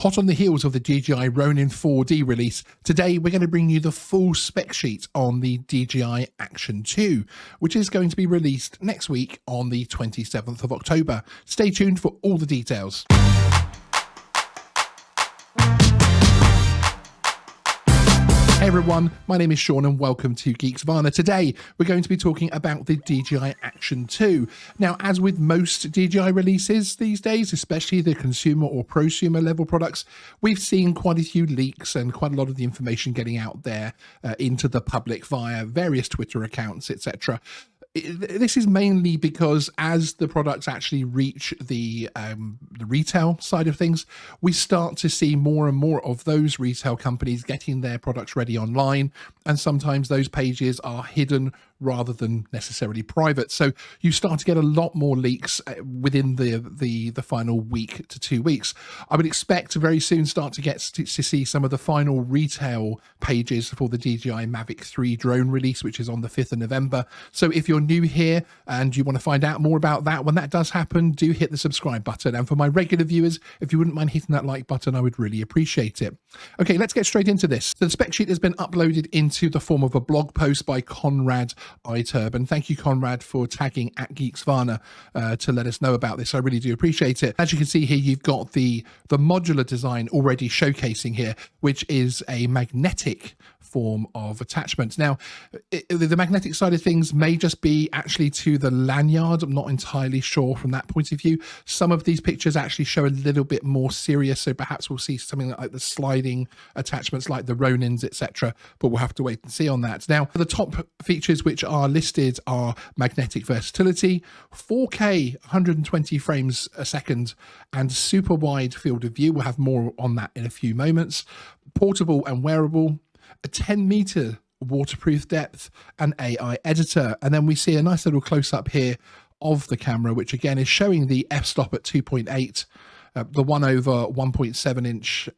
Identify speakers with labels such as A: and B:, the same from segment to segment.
A: Hot on the heels of the DJI Ronin 4D release, today we're going to bring you the full spec sheet on the DJI Action 2, which is going to be released next week on the 27th of October. Stay tuned for all the details. Hey everyone, my name is Sean and welcome to Geeksvana. Today we're going to be talking about the DJI Action 2. Now, as with most DJI releases these days, especially the consumer or prosumer level products, we've seen quite a few leaks and quite a lot of the information getting out there into the public via various Twitter accounts, etc. This is mainly because as the products actually reach the retail side of things, we start to see more and more of those retail companies getting their products ready online, and sometimes those pages are hidden rather than necessarily private. So you start to get a lot more leaks within the final week to 2 weeks. I would expect to very soon start to get to see some of the final retail pages for the DJI Mavic 3 drone release, which is on the 5th of November. So if you're new here and you want to find out more about that, when that does happen, do hit the subscribe button. And for my regular viewers, if you wouldn't mind hitting that like button, I would really appreciate it. Okay, let's get straight into this. So the spec sheet has been uploaded into the form of a blog post by Konrad Iturbe, and thank you, Konrad, for tagging at Geeksvana to let us know about this. I really do appreciate it. As you can see here, you've got the modular design already showcasing here, which is a magnetic form of attachment. Now, the magnetic side of things may just be actually to the lanyard. I'm not entirely sure from that point of view. Some of these pictures actually show a little bit more serious, so perhaps we'll see something like the sliding attachments like the Ronins, etc., but we'll have to wait and see on that. Now, the top features which are listed are magnetic versatility, 4K 120 frames a second, and super wide field of view. We'll have more on that in a few moments. Portable and wearable, a 10-meter waterproof depth, and AI editor. And then we see a nice little close-up here of the camera, which again is showing the f-stop at 2.8, the 1/1.7 inch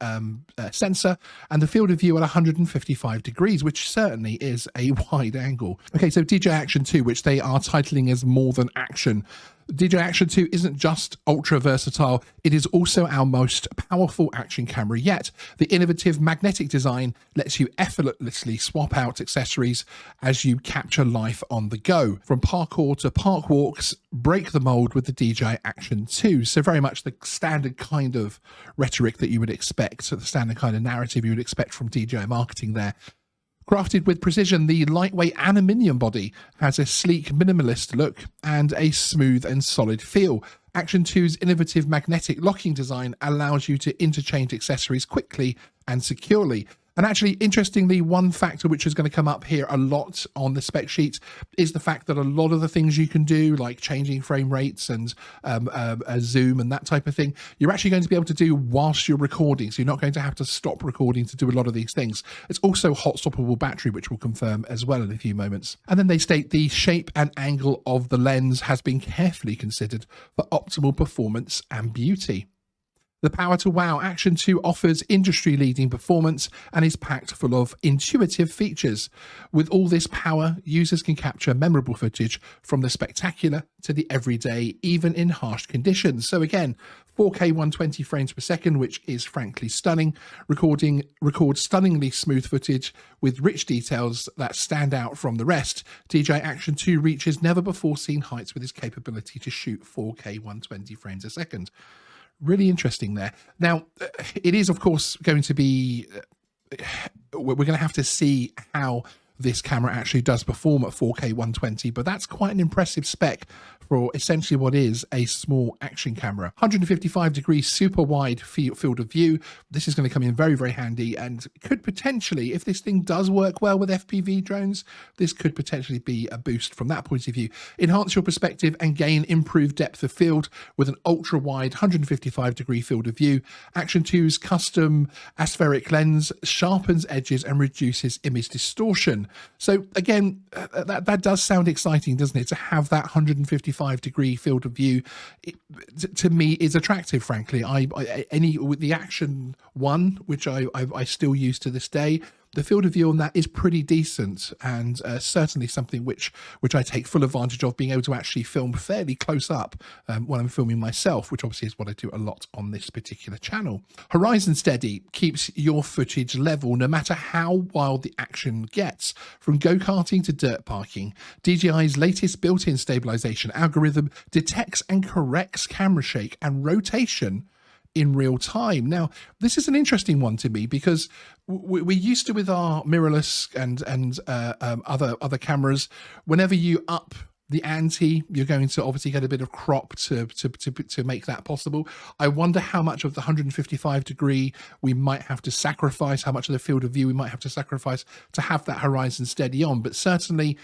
A: sensor, and the field of view at 155 degrees, which certainly is a wide angle. Okay, so DJI Action 2, which they are titling as more than action. DJI Action 2 isn't just ultra versatile, it is also our most powerful action camera yet. The innovative magnetic design lets you effortlessly swap out accessories as you capture life on the go. From parkour to park walks, break the mold with the DJI Action 2. So very much the standard kind of rhetoric that you would expect, the standard kind of narrative you would expect from DJI marketing there. Crafted with precision, the lightweight aluminium body has a sleek minimalist look and a smooth and solid feel. Action 2's innovative magnetic locking design allows you to interchange accessories quickly and securely. And actually, interestingly, one factor which is going to come up here a lot on the spec sheet is the fact that a lot of the things you can do, like changing frame rates and zoom and that type of thing, you're actually going to be able to do whilst you're recording. So you're not going to have to stop recording to do a lot of these things. It's also hot swappable battery, which we'll confirm as well in a few moments. And then they state the shape and angle of the lens has been carefully considered for optimal performance and beauty. The power to wow, Action 2 offers industry-leading performance and is packed full of intuitive features. With all this power, users can capture memorable footage from the spectacular to the everyday, even in harsh conditions. So again, 4K 120 frames per second, which is frankly stunning. Records stunningly smooth footage with rich details that stand out from the rest. DJI Action 2 reaches never-before-seen heights with its capability to shoot 4K 120 frames a second. Really interesting there. Now, it is, of course, going to be, we're going to have to see how this camera actually does perform at 4K 120, but that's quite an impressive spec for essentially what is a small action camera. 155 degrees super wide field of view. This is going to come in very, very handy and could potentially, if this thing does work well with FPV drones, this could potentially be a boost from that point of view. Enhance your perspective and gain improved depth of field with an ultra wide 155 degree field of view. Action 2's custom aspheric lens sharpens edges and reduces image distortion. So again, that does sound exciting, doesn't it? To have that 155 degree field of view, to me, is attractive, frankly. With the Action 1, which I still use to this day, the field of view on that is pretty decent, and certainly something which I take full advantage of, being able to actually film fairly close up when I'm filming myself, which obviously is what I do a lot on this particular channel. Horizon steady keeps your footage level no matter how wild the action gets. From go-karting to dirt parking, DJI's latest built-in stabilization algorithm detects and corrects camera shake and rotation in real time. Now, this is an interesting one to me because we're used to, with our mirrorless and other cameras, whenever you up the ante, you're going to obviously get a bit of crop to make that possible. I wonder how much of the 155 degree we might have to sacrifice, how much of the field of view we might have to sacrifice to have that horizon steady on. But certainly,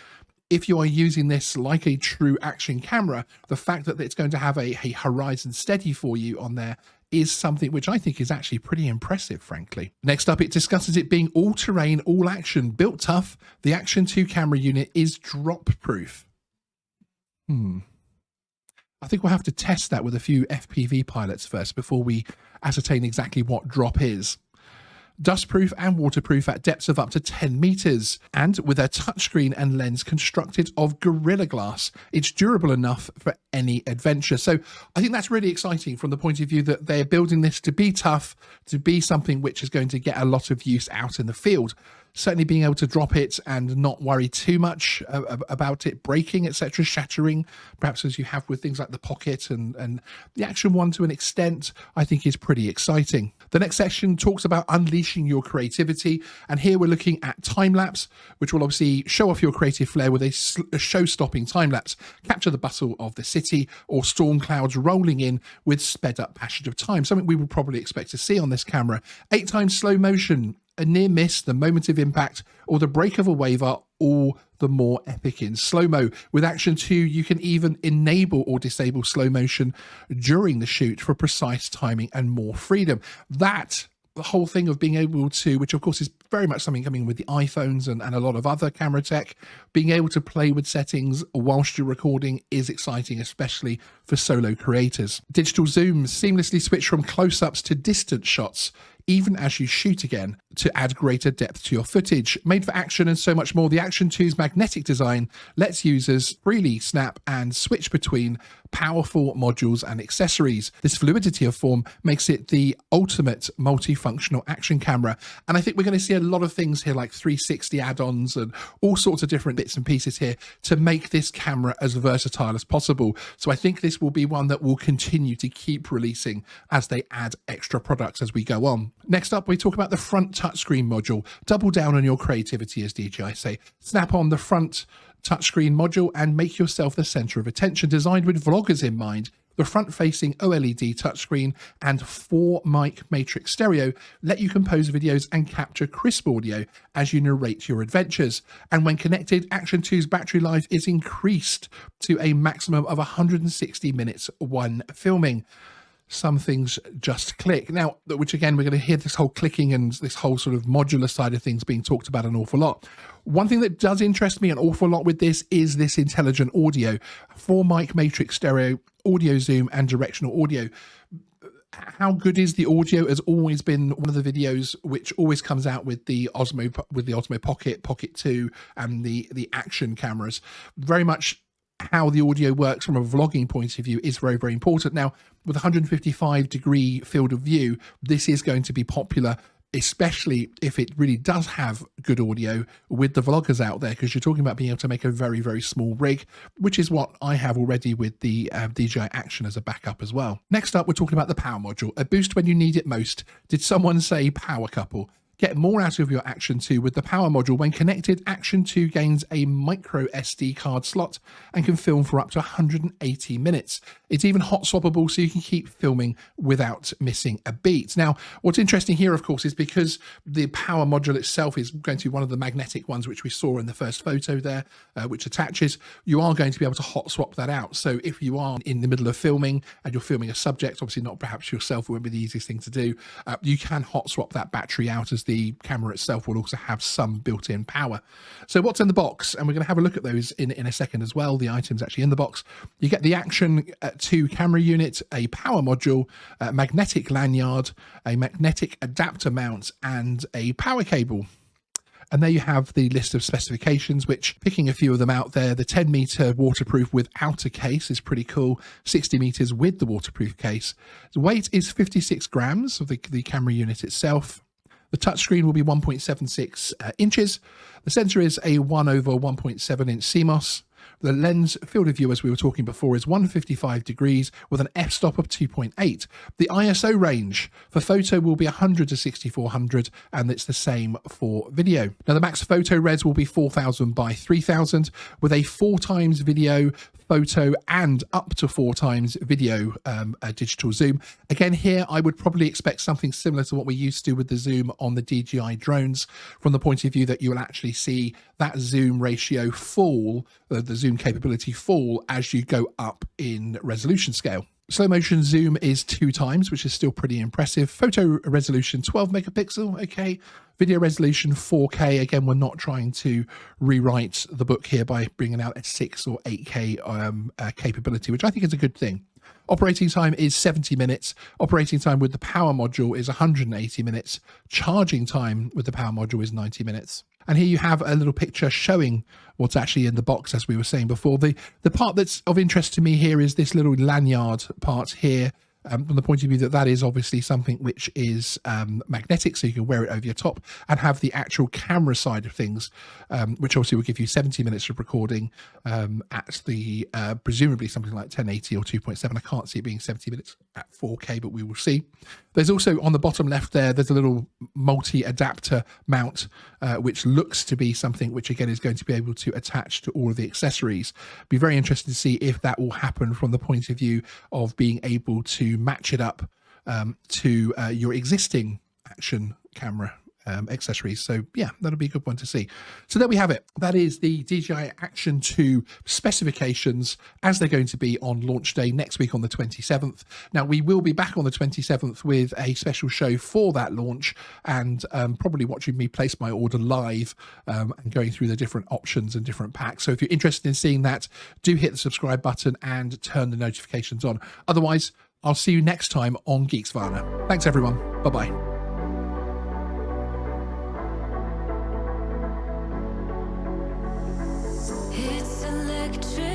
A: if you are using this like a true action camera, the fact that it's going to have a horizon steady for you on there is something which I think is actually pretty impressive, frankly. Next up, it discusses it being all-terrain, all-action, built tough. The Action 2 camera unit is drop-proof. I think we'll have to test that with a few FPV pilots first before we ascertain exactly what drop is. Dustproof and waterproof at depths of up to 10 meters, and with a touchscreen and lens constructed of Gorilla Glass, it's durable enough for any adventure. So I think that's really exciting from the point of view that they're building this to be tough, to be something which is going to get a lot of use out in the field. Certainly being able to drop it and not worry too much about it breaking, etc., shattering, perhaps as you have with things like the Pocket and the Action 1 to an extent, I think is pretty exciting. The next section talks about unleashing your creativity, and here we're looking at time-lapse, which will obviously show off your creative flair with a show-stopping time-lapse, capture the bustle of the city or storm clouds rolling in with sped-up passage of time, something we would probably expect to see on this camera. 8 times slow motion, a near miss, the moment of impact, or the break of a wave are all the more epic in slow-mo. With Action 2, you can even enable or disable slow motion during the shoot for precise timing and more freedom. That, the whole thing of being able to, which of course is very much something coming with the iPhones and a lot of other camera tech, being able to play with settings whilst you're recording is exciting, especially for solo creators. Digital zoom seamlessly switch from close-ups to distant shots, even as you shoot again, to add greater depth to your footage. Made for action and so much more, the Action 2's magnetic design lets users freely snap and switch between powerful modules and accessories. This fluidity of form makes it the ultimate multifunctional action camera. And I think we're going to see a lot of things here, like 360 add-ons and all sorts of different bits and pieces here to make this camera as versatile as possible. So I think this will be one that will continue to keep releasing as they add extra products as we go on. Next up, we talk about the front touchscreen module. Double down on your creativity, as DJI say. Snap on the front touchscreen module and make yourself the center of attention. Designed with vloggers in mind, the front-facing OLED touchscreen and 4 mic matrix stereo let you compose videos and capture crisp audio as you narrate your adventures. And when connected, Action 2's battery life is increased to a maximum of 160 minutes when filming. Some things just click. Now, which again, we're going to hear this whole clicking and this whole sort of modular side of things being talked about an awful lot. One thing that does interest me an awful lot with this is this intelligent audio. 4 mic matrix stereo, audio zoom, and directional audio. How good is the audio has always been one of the videos which always comes out with the Osmo Pocket, Pocket 2, and the Action cameras. Very much how the audio works from a vlogging point of view is very, very important. Now, with 155 degree field of view, this is going to be popular, especially if it really does have good audio with the vloggers out there, because you're talking about being able to make a very, very small rig, which is what I have already with the DJI Action as a backup as well. Next up, we're talking about the power module, a boost when you need it most. Did someone say power couple? Get more out of your Action 2 with the power module. When connected, Action 2 gains a micro SD card slot and can film for up to 180 minutes. It's even hot swappable, so you can keep filming without missing a beat. Now, what's interesting here, of course, is because the power module itself is going to be one of the magnetic ones, which we saw in the first photo there, which attaches, you are going to be able to hot swap that out. So if you are in the middle of filming and you're filming a subject, obviously not perhaps yourself, it won't be the easiest thing to do, you can hot swap that battery out, as the camera itself will also have some built-in power. So what's in the box? And we're going to have a look at those in a second as well, the items actually in the box. You get the Action 2 camera unit, a power module, a magnetic lanyard, a magnetic adapter mount, and a power cable. And there you have the list of specifications, which, picking a few of them out there, the 10 meter waterproof without a case is pretty cool. 60 meters with the waterproof case. The weight is 56 grams of the camera unit itself. The touchscreen will be 1.76 inches. The sensor is a 1/1.7 inch CMOS. The lens field of view, as we were talking before, is 155 degrees with an f-stop of 2.8. The ISO range for photo will be 100 to 6400, and it's the same for video. Now, the max photo res will be 4000 by 3000 with a 4x video, photo, and up to 4x video digital zoom. Again, here I would probably expect something similar to what we used to with the zoom on the DJI drones, from the point of view that you will actually see that zoom ratio fall, the zoom capability fall as you go up in resolution scale. Slow motion zoom is 2x, which is still pretty impressive. Photo resolution 12 megapixel, okay. Video resolution 4K. Again, we're not trying to rewrite the book here by bringing out a 6 or 8K capability, which I think is a good thing. Operating time is 70 minutes. Operating time with the power module is 180 minutes. Charging time with the power module is 90 minutes. And here you have a little picture showing what's actually in the box, as we were saying before. The part that's of interest to me here is this little lanyard part here. From the point of view that is obviously something which is magnetic, so you can wear it over your top and have the actual camera side of things, which obviously will give you 70 minutes of recording at the presumably something like 1080 or 2.7. I can't see it being 70 minutes at 4K, but we will see. There's also on the bottom left there's a little multi-adapter mount, which looks to be something which again is going to be able to attach to all of the accessories. Be very interested to see if that will happen from the point of view of being able to match it up to your existing Action camera accessories. So yeah, that'll be a good one to see. So there we have it. That is the DJI Action 2 specifications as they're going to be on launch day next week on the 27th. Now, we will be back on the 27th with a special show for that launch, and probably watching me place my order live and going through the different options and different packs. So if you're interested in seeing that, do hit the subscribe button and turn the notifications on. Otherwise, I'll see you next time on Geeksvana. Thanks, everyone. Bye-bye.
B: It's electric.